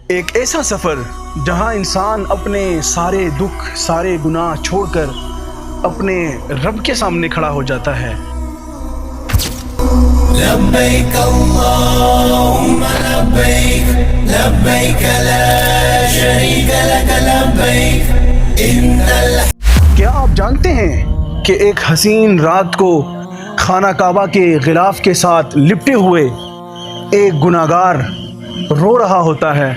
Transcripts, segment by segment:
ایک ایسا سفر جہاں انسان اپنے سارے دکھ سارے گناہ چھوڑ کر اپنے رب کے سامنے کھڑا ہو جاتا ہے۔ لبیک اللہم لبیک لبیک لا شریک لک لبیک کیا آپ جانتے ہیں کہ ایک حسین رات کو خانہ کعبہ کے غلاف کے ساتھ لپٹے ہوئے ایک گناہگار رو رہا ہوتا ہے؟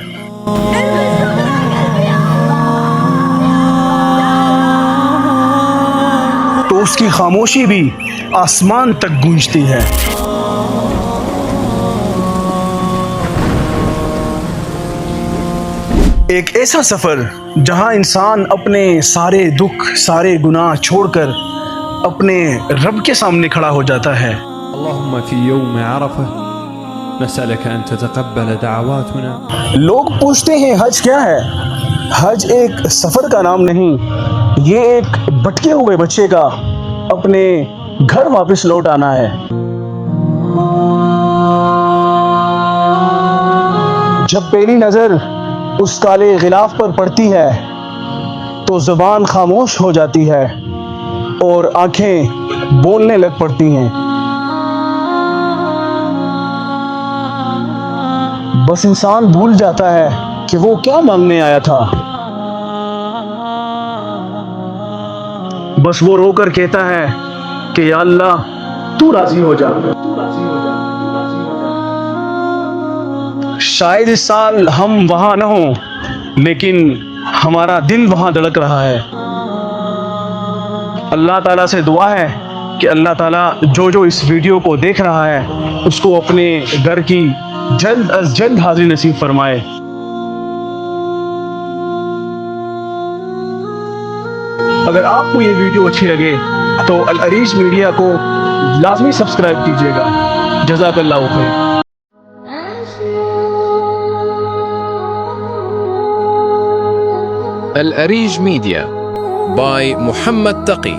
تو اس کی خاموشی بھی آسمان تک گونجتی ہے۔ ایک ایسا سفر جہاں انسان اپنے سارے دکھ سارے گناہ چھوڑ کر اپنے رب کے سامنے کھڑا ہو جاتا ہے۔ اللهم في يوم عرفة نسألك أن تتقبل دعواتنا۔ لوگ پوچھتے ہیں حج کیا ہے؟ حج ایک سفر کا نام نہیں، یہ ایک بھٹکے ہوئے بچے کا اپنے گھر واپس لوٹ آنا ہے۔ جب پہلی نظر اس کالے غلاف پر پڑتی ہے تو زبان خاموش ہو جاتی ہے اور آنکھیں بولنے لگ پڑتی ہیں۔ بس انسان بھول جاتا ہے کہ وہ کیا مانگنے آیا تھا۔ بس وہ رو کر کہتا ہے کہ یا اللہ تو راضی ہو جا۔ شاید اس سال ہم وہاں نہ ہوں، لیکن ہمارا دل وہاں دھڑک رہا ہے۔ اللہ تعالیٰ سے دعا ہے کہ اللہ تعالیٰ جو اس ویڈیو کو دیکھ رہا ہے اس کو اپنے گھر کی جلد از جلد حاضری نصیب فرمائے۔ اگر آپ کو یہ ویڈیو اچھی لگے تو العریج میڈیا کو لازمی سبسکرائب کیجیے گا۔ جزاک اللہ خیر۔ الأريج ميديا باي محمد تقي.